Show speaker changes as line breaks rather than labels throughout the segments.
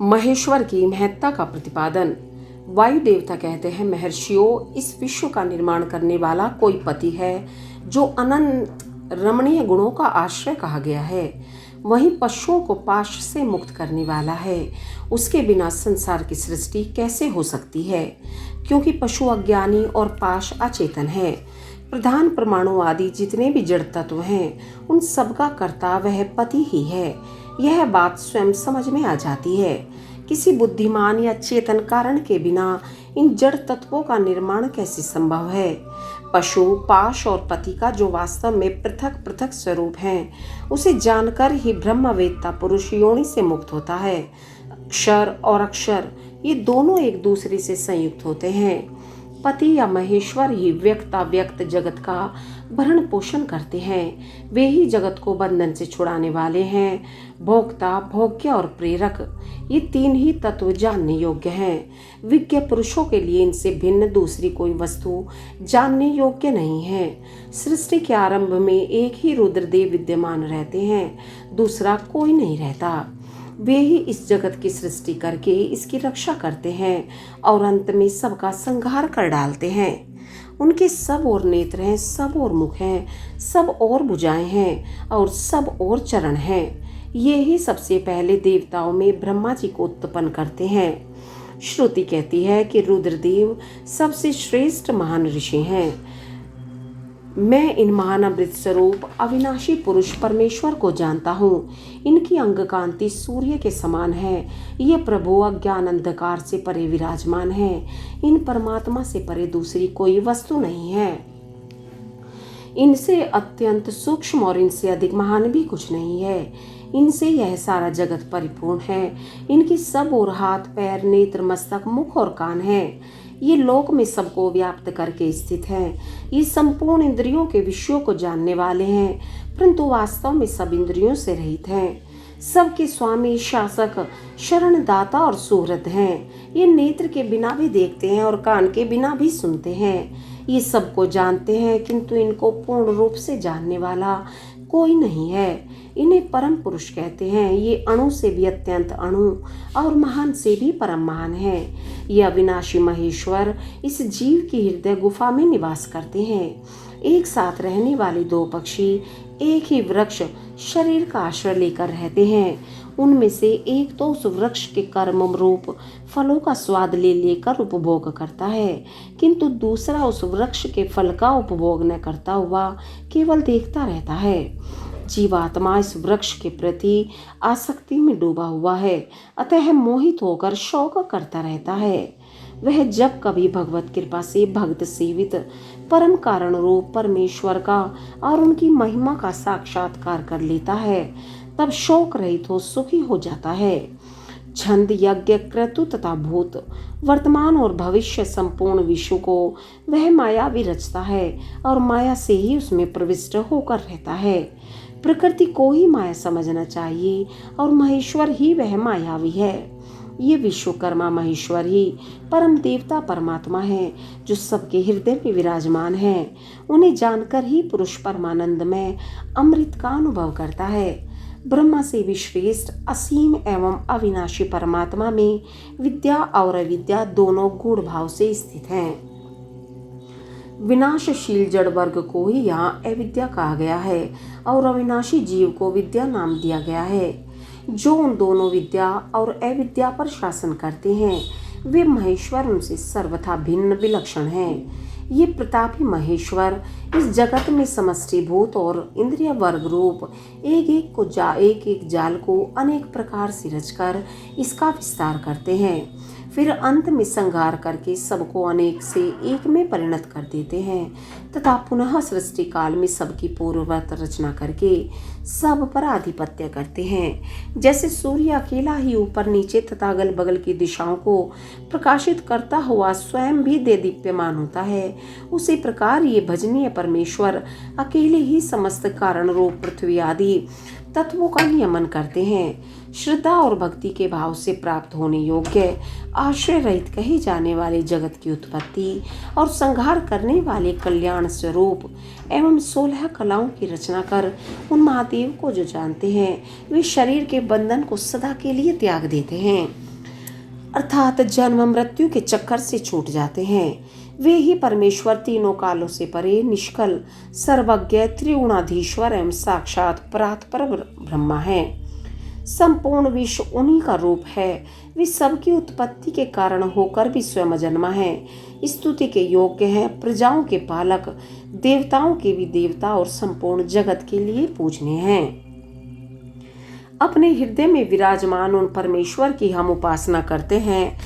महेश्वर की महत्ता का प्रतिपादन। वायु देवता कहते हैं, महर्षियों, इस विश्व का निर्माण करने वाला कोई पति है जो अनंत रमणीय गुणों का आश्रय कहा गया है। वहीं पशुओं को पाश से मुक्त करने वाला है। उसके बिना संसार की सृष्टि कैसे हो सकती है, क्योंकि पशु अज्ञानी और पाश अचेतन है। प्रधान परमाणु आदि जितने भी जड़ तत्व हैं, उन सबका कर्ता वह पति ही है। यह बात स्वयं समझ में आ जाती है। किसी बुद्धिमान या चेतन कारण के बिना इन जड़ तत्वों का निर्माण कैसे संभव है। पशु, पाश और पति का जो वास्तव में पृथक पृथक स्वरूप है, उसे जानकर ही ब्रह्मवेत्ता पुरुष योनि से मुक्त होता है। क्षर और अक्षर ये दोनों एक दूसरे से संयुक्त होते हैं। पति या महेश्वर ही व्यक्त जगत का भरण पोषण करते हैं। वे ही जगत को बंधन से छुड़ाने वाले हैं। भोक्ता, भोग्य और प्रेरक, ये तीन ही तत्व जानने योग्य हैं। विज्ञ पुरुषों के लिए इनसे भिन्न दूसरी कोई वस्तु जानने योग्य नहीं है। सृष्टि के आरंभ में एक ही रुद्रदेव विद्यमान रहते हैं, दूसरा कोई नहीं रहता। वे ही इस जगत की सृष्टि करके इसकी रक्षा करते हैं और अंत में सबका संहार कर डालते हैं। उनके सब और नेत्र हैं, सब और मुख हैं, सब और भुजाएं हैं और सब और चरण हैं। ये ही सबसे पहले देवताओं में ब्रह्मा जी को उत्पन्न करते हैं। श्रुति कहती है कि रुद्रदेव सबसे श्रेष्ठ महान ऋषि हैं। मैं इन महानामृत स्वरूप अविनाशी पुरुष परमेश्वर को जानता हूँ। इनकी अंग कांति सूर्य के समान है। ये प्रभु अज्ञान अंधकार से परे विराजमान है। इन परमात्मा से परे दूसरी कोई वस्तु नहीं है। इनसे अत्यंत सूक्ष्म और इनसे अधिक महान भी कुछ नहीं है। इनसे यह सारा जगत परिपूर्ण है। इनकी सब और हाथ, पैर, नेत्र, मस्तक, मुख और कान है। ये लोक में सबको व्याप्त करके स्थित हैं। ये संपूर्ण इंद्रियों के विषयों को जानने वाले हैं, परंतु वास्तव में सब इंद्रियों से रहित हैं। सबके स्वामी, शासक, शरणदाता और सुहृद हैं। ये नेत्र के बिना भी देखते हैं और कान के बिना भी सुनते हैं। ये सबको जानते हैं, किंतु इनको पूर्ण रूप से जानने वाला कोई नहीं है। इन्हें परम पुरुष कहते हैं। ये अणु से भी अत्यंत अणु और महान से भी परम महान है। ये अविनाशी महेश्वर इस जीव की हृदय गुफा में निवास करते हैं। एक साथ रहने वाले दो पक्षी एक ही वृक्ष शरीर का आश्रय लेकर रहते हैं। उनमें से एक तो उस वृक्ष के कर्म रूप फलों का स्वाद ले लेकर उपभोग करता है, किंतु दूसरा उस वृक्ष के फल का उपभोग न करता हुआ केवल देखता रहता है। जीवात्मा इस वृक्ष के प्रति आसक्ति में डूबा हुआ है, अतः मोहित होकर शोक करता रहता है। वह जब कभी भगवत कृपा से भक्त सेवित परम कारण रूप परमेश्वर का और उनकी महिमा का साक्षात्कार कर लेता है, तब शोक रहित हो सुखी हो जाता है। छंद, यज्ञ, क्रतु तथा भूत, वर्तमान और भविष्य संपूर्ण विश्व को वह माया भी रचता है और माया से ही उसमें प्रविष्ट होकर रहता है। प्रकृति को ही माया समझना चाहिए और महेश्वर ही वह मायावी है। ये विश्वकर्मा महेश्वर ही परम देवता परमात्मा है, जो सबके हृदय में विराजमान है। उन्हें जानकर ही पुरुष परमानंद में अमृत का अनुभव करता है। ब्रह्मा से भी श्रेष्ठ असीम एवं अविनाशी परमात्मा में विद्या और अविद्या दोनों गूढ़ भाव से स्थित हैं। विनाशशील जड़ वर्ग को ही यहाँ अविद्या कहा गया है और अविनाशी जीव को विद्या नाम दिया गया है। जो उन दोनों विद्या और अविद्या पर शासन करते हैं, वे महेश्वर उनसे सर्वथा भिन्न विलक्षण हैं। ये प्रतापी महेश्वर इस जगत में समष्टिभूत और इंद्रिय वर्ग रूप एक एक जाल को अनेक प्रकार से रचकर इसका विस्तार करते हैं। फिर अंत में संहार करके सबको अनेक से एक में परिणत कर देते हैं तथा पुनः सृष्टि काल में सबकी पूर्ववत रचना करके सब पर आधिपत्य करते हैं। जैसे सूर्य अकेला ही ऊपर नीचे तथा अगल बगल की दिशाओं को प्रकाशित करता हुआ स्वयं भी देदीप्यमान होता है, उसी प्रकार ये भजनीय परमेश्वर अकेले ही समस्त कारण रूप पृथ्वी आदि तत्वों का नियमन करते हैं। श्रद्धा और भक्ति के भाव से प्राप्त होने योग्य आश्रय रहित कहे जाने वाले जगत की उत्पत्ति और संहार करने वाले कल्याण स्वरूप एवं 16 कलाओं की रचना कर उन महादेव को जो जानते हैं, वे शरीर के बंधन को सदा के लिए त्याग देते हैं। अर्थात जन्म मृत्यु के चक्कर से छूट जाते हैं। वे ही परमेश्वर तीनों कालों से परे, निष्कल, सर्वज्ञ, त्रिगुणाधीश्वर एवं साक्षात परात्पर ब्रह्मा हैं। संपूर्ण विश्व उन्हीं का रूप है। वे सबकी उत्पत्ति के कारण होकर भी स्वयं जन्मा है, स्तुति के योग्य है, प्रजाओं के पालक, देवताओं के भी देवता और संपूर्ण जगत के लिए पूजनीय हैं। अपने हृदय में विराजमान उन परमेश्वर की हम उपासना करते हैं,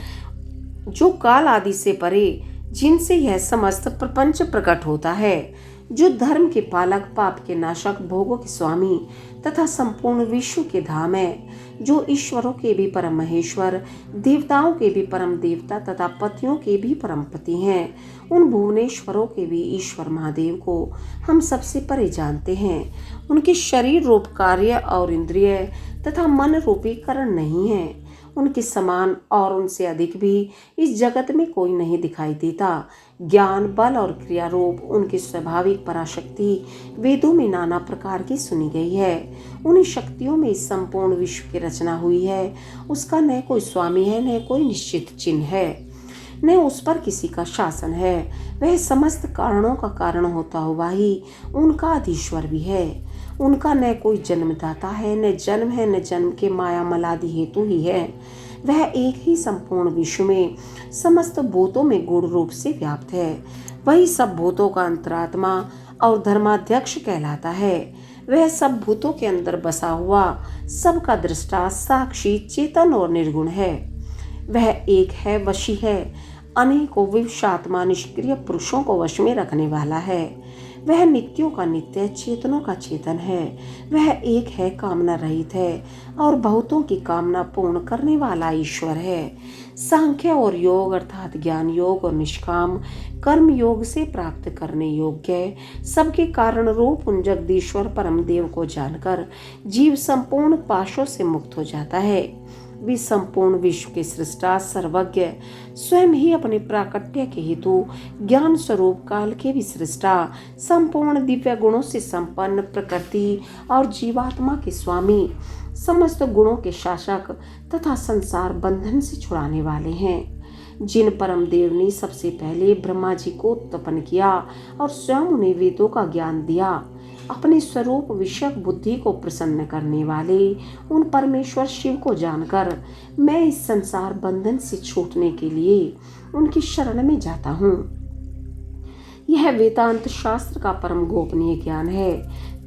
जो काल आदि से परे, जिनसे यह समस्त प्रपंच प्रकट होता है, जो धर्म के पालक, पाप के नाशक, भोगों के स्वामी तथा संपूर्ण विश्व के धाम है, जो ईश्वरों के भी परम महेश्वर, देवताओं के भी परम देवता तथा पतियों के भी परम पति हैं। उन भुवनेश्वरों के भी ईश्वर महादेव को हम सबसे परे जानते हैं। उनके शरीर रूप कार्य और इंद्रिय तथा मन रूपी करण नहीं है। उनके समान और उनसे अधिक भी इस जगत में कोई नहीं दिखाई देता। ज्ञान, बल और क्रिया रूप उनकी स्वाभाविक पराशक्ति वेदों में नाना प्रकार की सुनी गई है। उन्हीं शक्तियों में इस संपूर्ण विश्व की रचना हुई है। उसका न कोई स्वामी है, न कोई निश्चित चिन्ह है, न उस पर किसी का शासन है। वह समस्त कारणों का कारण होता हुआ ही उनका अधीश्वर भी है। उनका न कोई जन्मदाता है, न जन्म है, न जन्म के माया मलादि हेतु ही है। वह एक ही संपूर्ण विश्व में समस्त भूतों में गुण रूप से व्याप्त है। वही सब भूतों का अंतरात्मा और धर्माध्यक्ष कहलाता है। वह सब भूतों के अंदर बसा हुआ सबका दृष्टा, साक्षी, चेतन और निर्गुण है। वह एक है, वशी है, अनेकों विवशात्मा निष्क्रिय पुरुषों को वश में रखने वाला है। वह नित्यों का नित्य, चेतनों का चेतन है। वह एक है, कामना रहित है और बहुतों की कामना पूर्ण करने वाला ईश्वर है। सांख्य और योग अर्थात ज्ञान योग और निष्काम कर्म योग से प्राप्त करने योग्य सबके कारण रूप उन जगदीश्वर परम देव को जानकर जीव संपूर्ण पाशों से मुक्त हो जाता है। वे संपूर्ण विश्व के सृष्टा, सर्वज्ञ, स्वयं ही अपने प्राकट्य के हेतु ज्ञान स्वरूप काल के भी सृष्टा, संपूर्ण दिव्य गुणों से संपन्न प्रकृति और जीवात्मा के स्वामी, समस्त गुणों के शासक तथा संसार बंधन से छुड़ाने वाले हैं। जिन परम देव ने सबसे पहले ब्रह्मा जी को उत्पन्न किया और स्वयं उन्हें वेदों का ज्ञान दिया, अपने स्वरूप विषयक बुद्धि को प्रसन्न करने वाले उन परमेश्वर शिव को जानकर मैं इस संसार बंधन से छूटने के लिए उनकी शरण में जाता हूँ। यह वेदांत शास्त्र का परम गोपनीय ज्ञान है।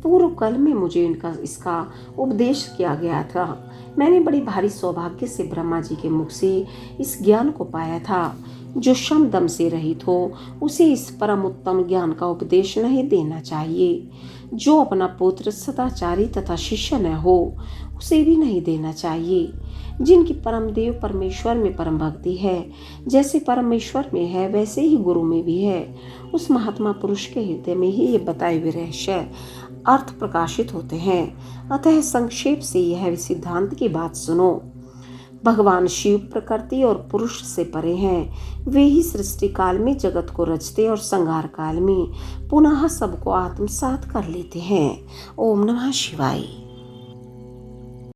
पूर्व काल में मुझे इसका उपदेश किया गया था। मैंने बड़ी भारी सौभाग्य से ब्रह्मा जी के मुख से इस ज्ञान को पाया था। जो शम दम से रहित हो उसे इस परम उत्तम ज्ञान का उपदेश नहीं देना चाहिए। जो अपना पुत्र सदाचारी तथा शिष्य न हो उसे भी नहीं देना चाहिए। जिनकी परम देव परमेश्वर में परम भक्ति है, जैसे परमेश्वर में है वैसे ही गुरु में भी है, उस महात्मा पुरुष के हृदय में ही ये बताए हुए रहस्य अर्थ प्रकाशित होते हैं। अतः संक्षेप से यह सिद्धांत की बात सुनो। भगवान शिव प्रकृति और पुरुष से परे हैं। वे ही सृष्टि काल में जगत को रचते और संहार काल में पुनः सबको आत्मसात कर लेते हैं। ओम नमः शिवाय।